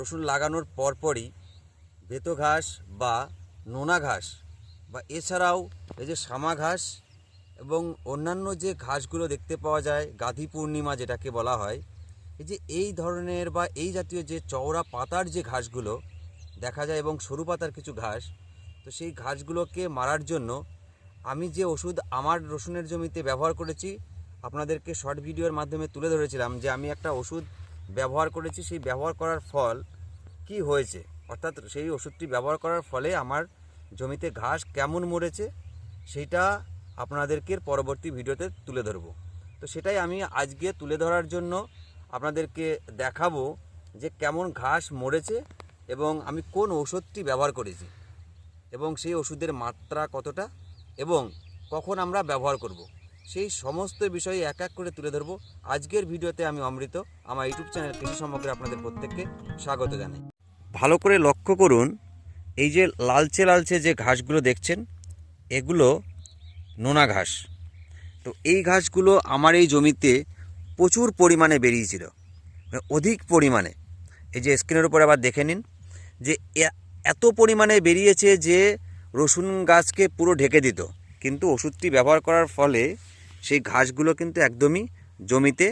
রসুন লাগানোর পরপরই বেতো ঘাস বা নোনা ঘাস বা এছাড়াও এই যে শামা ঘাস এবং অন্যান্য যে ঘাসগুলো দেখতে পাওয়া যায়, গাধি পূর্ণিমা যেটাকে বলা হয়, এই যে এই ধরনের বা এই জাতীয় যে চওড়া পাতার যে ঘাসগুলো দেখা যায় এবং সরু পাতার কিছু ঘাস, তো সেই ঘাসগুলোকে মারার জন্য আমি যে ওষুধ আমার রসুনের জমিতে ব্যবহার করেছি আপনাদেরকে শর্ট ভিডিওর মাধ্যমে তুলে ধরেছিলাম যে আমি একটা ওষুধ ব্যবহার করেছি, সেই ব্যবহার করার ফল কি হয়েছে, অর্থাৎ সেই ওষুধটি ব্যবহার করার ফলে আমার জমিতে ঘাস কেমন মরেছে সেইটা আপনাদেরকে পরবর্তী ভিডিওতে তুলে ধরব। তো সেটাই আমি আজকে তুলে ধরার জন্য আপনাদেরকে দেখাবো যে কেমন ঘাস মরেছে এবং আমি কোন ওষুধটি ব্যবহার করেছি এবং সেই ওষুধের মাত্রা কতটা এবং কখন আমরা ব্যবহার করব, সেই সমস্ত বিষয় এক এক করে তুলে ধরবো আজকের ভিডিওতে। আমি অমৃত, আমার ইউটিউব চ্যানেল কৃষি সম্পর্কে আপনাদের প্রত্যেককে স্বাগত জানাই। ভালো করে লক্ষ্য করুন, এই যে লালচে লালচে যে ঘাসগুলো দেখছেন এগুলো নোনা ঘাস। তো এই ঘাসগুলো আমার এই জমিতে প্রচুর পরিমাণে বেরিয়েছিল, অধিক পরিমাণে। এই যে স্ক্রিনের উপর আবার দেখে নিন যে এত পরিমাণে বেরিয়েছে যে রসুন গাছকে পুরো ঢেকে দিত, কিন্তু ওষুধটি ব্যবহার করার ফলে সেই ঘাসগুলো কিন্তু একদমই জমিতে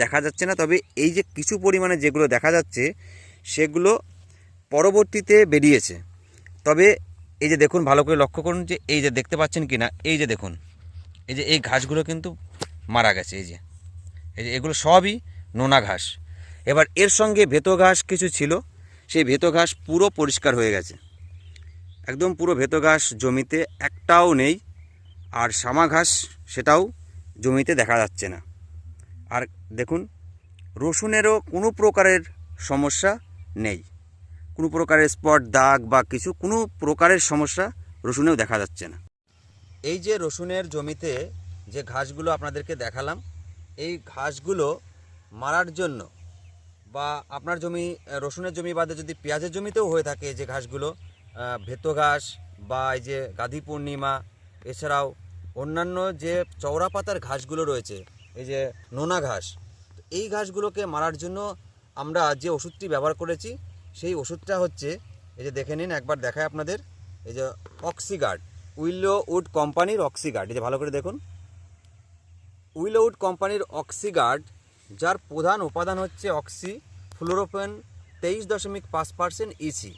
দেখা যাচ্ছে না। তবে এই যে কিছু পরিমাণে যেগুলো দেখা যাচ্ছে সেগুলো পরবর্তীতে বেরিয়েছে। তবে এই যে দেখুন, ভালো করে লক্ষ্য করুন যে এই যে দেখতে পাচ্ছেন কি না, এই যে দেখুন, এই যে এই ঘাসগুলো কিন্তু মারা গেছে। এই যে এগুলো সবই নোনা ঘাস। এবার এর সঙ্গে ভেতো ঘাস কিছু ছিল, সেই ভেতো ঘাস পুরো পরিষ্কার হয়ে গেছে, একদম পুরো ভেতো ঘাস জমিতে একটাও নেই। আর শামা ঘাস সেটাও জমিতে দেখা যাচ্ছে না। আর দেখুন, রসুনেরও কোনো প্রকারের সমস্যা নেই, কোনো প্রকারের স্পট দাগ বা কিছু কোনো প্রকারের সমস্যা রসুনেও দেখা যাচ্ছে না। এই যে রসুনের জমিতে যে ঘাসগুলো আপনাদেরকে দেখালাম, এই ঘাসগুলো মারার জন্য বা আপনার জমি, রসুনের জমি বাদে যদি পেঁয়াজের জমিতেও হয়ে থাকে যে ঘাসগুলো, ভেতো ঘাস বা এই যে গাধি পূর্ণিমা, এছাড়াও অন্যান্য যে চওড়া পাতার ঘাসগুলো রয়েছে, এই যে নোনা ঘাস, এই ঘাসগুলোকে মারার জন্য আমরা যে ওষুধটি ব্যবহার করেছি সেই ওষুধটা হচ্ছে, এই যে দেখে নিন, একবার দেখায় আপনাদের, এই যে অক্সিগার্ড, উইলোউড কোম্পানির অক্সিগার্ড। এই যে ভালো করে দেখুন, উইলোউড কোম্পানির অক্সিগার্ড, যার প্রধান উপাদান হচ্ছে অক্সি ফ্লোরোপেন 23.5% ইসি।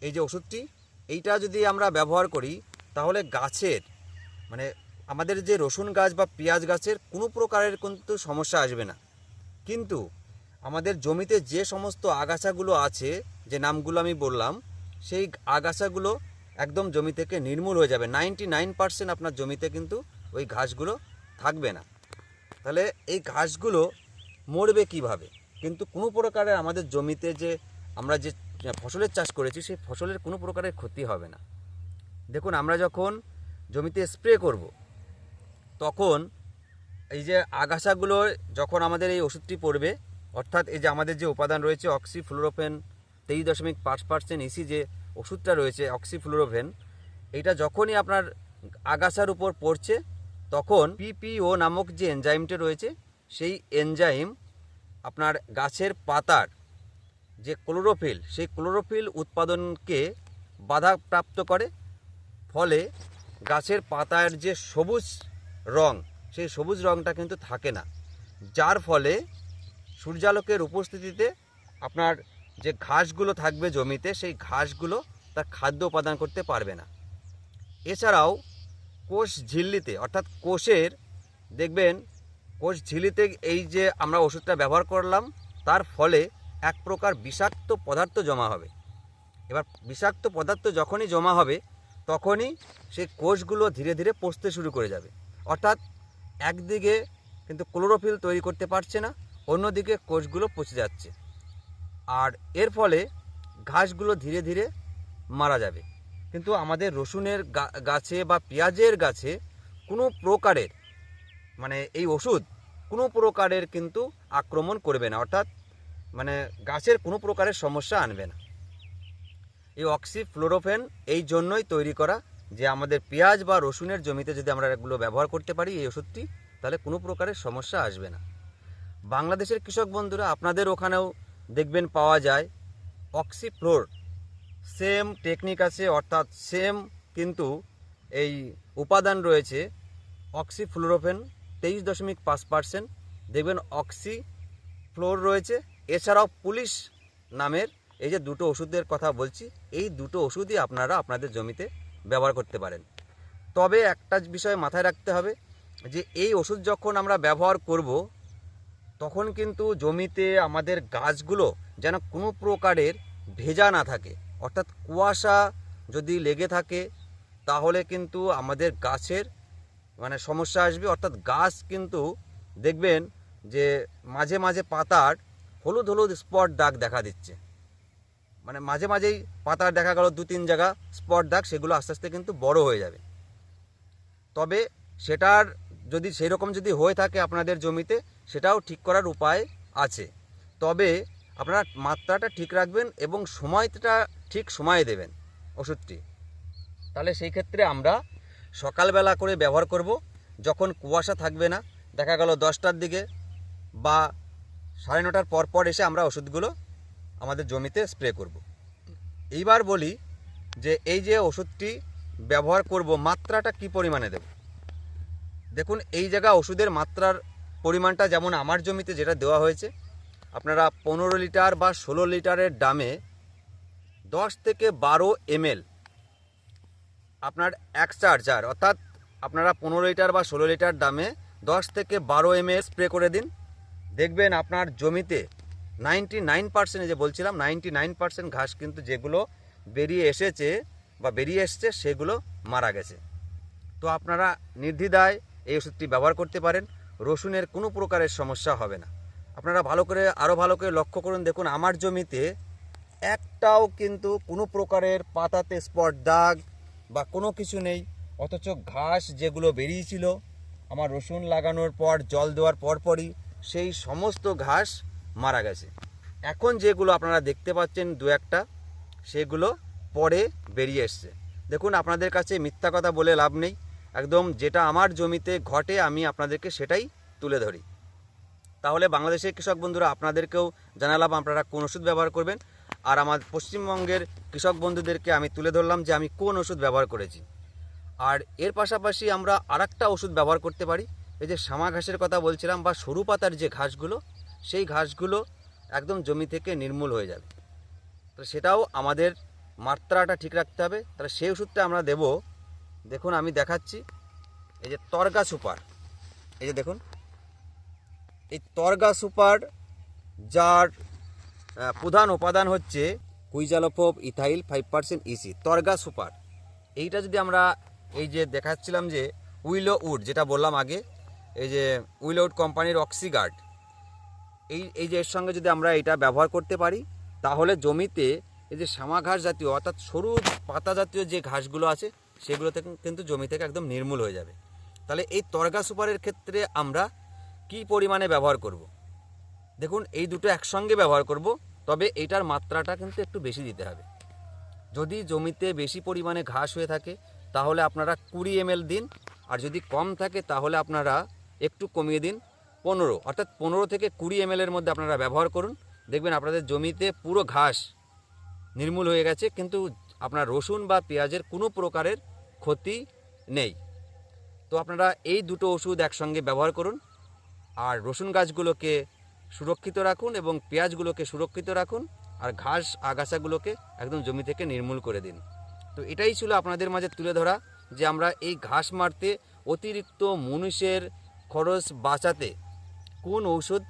এই যে ওষুধটি, এইটা যদি আমরা ব্যবহার করি তাহলে গাছের মানে আমাদের যে রসুন গাছ বা পেঁয়াজ গাছের কোনো প্রকারের কিন্তু সমস্যা আসবে না। কিন্তু আমাদের জমিতে যে সমস্ত আগাছাগুলো আছে, যে নামগুলো আমি বললাম, সেই আগাছাগুলো একদম জমি থেকে নির্মূল হয়ে যাবে। 99% আপনার জমিতে কিন্তু ওই ঘাসগুলো থাকবে না। তাহলে এই ঘাসগুলো মরবে কিভাবে? কিন্তু কোনো প্রকারের আমাদের জমিতে যে আমরা যে ফসলের চাষ করেছি সেই ফসলের কোনো প্রকারের ক্ষতি হবে না। দেখুন, আমরা যখন জমিতে স্প্রে করব তখন এই যে আগাছাগুলো যখন আমাদের এই ওষুধটি পড়বে, অর্থাৎ এই যে আমাদের যে উপাদান রয়েছে অক্সিফ্লোরোফেন 23.5% ইসি, যে ওষুধটা রয়েছে অক্সিফ্লোরোফেন, এইটা যখনই আপনার আগাছার উপর পড়ছে তখন পিপিও নামক যে এনজাইমটা রয়েছে সেই এনজাইম আপনার গাছের পাতার যে ক্লোরোফিল, সেই ক্লোরোফিল উৎপাদনকে বাধাপ্রাপ্ত করে। ফলে গাছের পাতার যে সবুজ রং, সেই সবুজ রংটা কিন্তু থাকে না, যার ফলে সূর্যালোকের উপস্থিতিতে আপনার যে ঘাসগুলো থাকবে জমিতে সেই ঘাসগুলো তার খাদ্য উপাদান করতে পারবে না। এছাড়াও কোষ ঝিল্লিতে, অর্থাৎ কোষের দেখবেন কোষ ঝিল্লিতে এই যে আমরা ওষুধটা ব্যবহার করলাম তার ফলে এক প্রকার বিষাক্ত পদার্থ জমা হবে। এবার বিষাক্ত পদার্থ যখনই জমা হবে তখনই সেই কোষগুলো ধীরে ধীরে পচতে শুরু করে যাবে। অর্থাৎ একদিকে কিন্তু ক্লোরোফিল তৈরি করতে পারছে না, অন্যদিকে কোষগুলো পচে যাচ্ছে, আর এর ফলে ঘাসগুলো ধীরে ধীরে মারা যাবে। কিন্তু আমাদের রসুনের গাছে বা পেঁয়াজের গাছে কোনো প্রকারের এই ওষুধ কোনো প্রকারের কিন্তু আক্রমণ করবে না, অর্থাৎ গাছের কোনো প্রকারের সমস্যা আনবে না। এই অক্সিফ্লোরোফেন এই জন্যই তৈরি করা যে আমাদের পেঁয়াজ বা রসুনের জমিতে যদি আমরা এগুলো ব্যবহার করতে পারি এই ওষুধটি, তাহলে কোনো প্রকারের সমস্যা আসবে না। বাংলাদেশের কৃষক বন্ধুরা, আপনাদের ওখানেও দেখবেন পাওয়া যায় অক্সিফ্লোর, সেম টেকনিক আছে, অর্থাৎ সেম কিন্তু এই উপাদান রয়েছে অক্সিফ্লোরোফেন 23.5%, দেখবেন অক্সিফ্লোর রয়েছে। এছাড়াও পুলিশ নামের এই যে দুটো ওষুধের কথা বলছি, এই দুটো ওষুধই আপনারা আপনাদের জমিতে ব্যবহার করতে পারেন। তবে একটা বিষয় মাথায় রাখতে হবে যে এই ওষুধ যখন আমরা ব্যবহার করব তখন কিন্তু জমিতে আমাদের গাছগুলো যেন কোনো প্রকারের ভেজা না থাকে, অর্থাৎ কুয়াশা যদি লেগে থাকে তাহলে কিন্তু আমাদের গাছের সমস্যা আসবে। অর্থাৎ গাছ কিন্তু দেখবেন যে মাঝে মাঝে পাতার হলুদ হলুদ স্পট দাগ দেখা দিচ্ছে, মাঝে মাঝেই পাতার দেখা গেল 2-3 জায়গা স্পট দাগ, সেগুলো আস্তে আস্তে কিন্তু বড় হয়ে যাবে। তবে সেটার যদি সেই রকম যদি হয়ে থাকে আপনাদের জমিতে, সেটাও ঠিক করার উপায় আছে। তবে আপনারা মাত্রাটা ঠিক রাখবেন এবং সময়টা ঠিক সময়ে দেবেন ওষুধটি। তাহলে সেই ক্ষেত্রে আমরা সকালবেলা করে ব্যবহার করব, যখন কুয়াশা থাকবে না, দেখা গেল 10টার দিকে বা 9:30টার পর এসে আমরা ওষুধগুলো আমাদের জমিতে স্প্রে করব। এইবার বলি যে এই যে ওষুধটি ব্যবহার করব মাত্রাটা কি পরিমাণে দেব। দেখুন এই জায়গা ওষুধের মাত্রার পরিমাণটা যেমন আমার জমিতে যেটা দেওয়া হয়েছে, আপনারা 15 লিটার বা 16 লিটারের ড্রামে 10 থেকে 12 ml আপনার এক চার্জার, অর্থাৎ আপনারা 15 লিটার বা 16 লিটার ড্রামে 10 থেকে 12 ml স্প্রে করে দিন। দেখবেন আপনার জমিতে 99%, যে বলছিলাম 99% ঘাস কিন্তু যেগুলো বেরিয়ে এসছে সেগুলো মারা গেছে। তো আপনারা নির্দ্বিধায় এই ওষুধটি ব্যবহার করতে পারেন, রসুনের কোনো প্রকারের সমস্যা হবে না। আপনারা আরও ভালো করে লক্ষ্য করুন, দেখুন আমার জমিতে একটাও কিন্তু কোনো প্রকারের পাতাতে স্পট দাগ বা কোনো কিছু নেই, অথচ ঘাস যেগুলো বেরিয়েছিল আমার রসুন লাগানোর পর জল দেওয়ার পরপরই সেই সমস্ত ঘাস মারা গেছে। এখন যেগুলো আপনারা দেখতে পাচ্ছেন 2-1টা, সেগুলো পরে বেরিয়ে এসছে। দেখুন আপনাদের কাছে মিথ্যা কথা বলে লাভ নেই, একদম যেটা আমার জমিতে ঘটে আমি আপনাদেরকে সেটাই তুলে ধরি। তাহলে বাংলাদেশের কৃষক বন্ধুরা, আপনাদেরকেও জানালাম আপনারা কোন ওষুধ ব্যবহার করবেন, আর আমার পশ্চিমবঙ্গের কৃষক বন্ধুদেরকে আমি তুলে ধরলাম যে আমি কোন ওষুধ ব্যবহার করেছি। আর এর পাশাপাশি আমরা আরেকটা ওষুধ ব্যবহার করতে পারি, এই যে শামা ঘাসের কথা বলছিলাম বা সরু পাতার যে ঘাসগুলো, সেই ঘাসগুলো একদম জমি থেকে নির্মূল হয়ে যাবে। তো সেটাও আমাদের মাত্রাটা ঠিক রাখতে হবে। তাহলে সেই ওষুধটা আমরা দেব। দেখুন আমি দেখাচ্ছি, এই যে তরগা সুপার, এই যে দেখুন এই তরগা সুপার, যার প্রধান উপাদান হচ্ছে কুইজালোফোব ইথাইল 5% ইসি। তরগা সুপার এইটা যদি আমরা এই যে দেখাচ্ছিলাম যে উইলো উড, যেটা বললাম আগে, এই যে উইলো উড কোম্পানির অক্সিগার্ড, এই যে এর সঙ্গে যদি আমরা এটা ব্যবহার করতে পারি, তাহলে জমিতে এই যে শামা ঘাস জাতীয় অর্থাৎ সরু পাতা জাতীয় যে ঘাসগুলো আছে সেগুলো থেকে কিন্তু জমি থেকে একদম নির্মূল হয়ে যাবে। তাহলে এই তরগা সুপারের ক্ষেত্রে আমরা কি পরিমাণে ব্যবহার করব, দেখুন এই দুটো একসঙ্গে ব্যবহার করব, তবে এইটার মাত্রাটা কিন্তু একটু বেশি দিতে হবে। যদি জমিতে বেশি পরিমাণে ঘাস হয়ে থাকে তাহলে আপনারা 20 ml দিন, আর যদি কম থাকে তাহলে আপনারা একটু কমিয়ে দিন, 15, অর্থাৎ 15 থেকে 20 ml এর মধ্যে আপনারা ব্যবহার করুন। দেখবেন আপনাদের জমিতে পুরো ঘাস নির্মূল হয়ে গেছে, কিন্তু আপনার রসুন বা পেঁয়াজের কোনো প্রকারের ক্ষতি নেই। তো আপনারা এই দুটো ওষুধ একসঙ্গে ব্যবহার করুন, আর রসুন গাছগুলোকে সুরক্ষিত রাখুন এবং পেঁয়াজগুলোকে সুরক্ষিত রাখুন, আর ঘাস আগাছাগুলোকে একদম জমি থেকে নির্মূল করে দিন। তো এটাই ছিল আপনাদের মাঝে তুলে ধরা যে আমরা এই ঘাস মারতে অতিরিক্ত মুনিশের খরচ বাঁচাতে কোন ঔষধ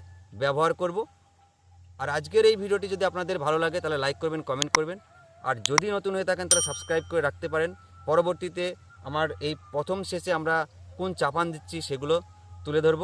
ব্যবহার করব। আর আজকের এই ভিডিওটি যদি আপনাদের ভালো লাগে তাহলে লাইক করবেন, কমেন্ট করবেন, আর যদি নতুন হয়ে থাকেন তাহলে সাবস্ক্রাইব করে রাখতে পারেন। পরবর্তীতে আমার এই প্রথম শেষে আমরা কোন চাপান দিচ্ছি সেগুলো তুলে ধরব।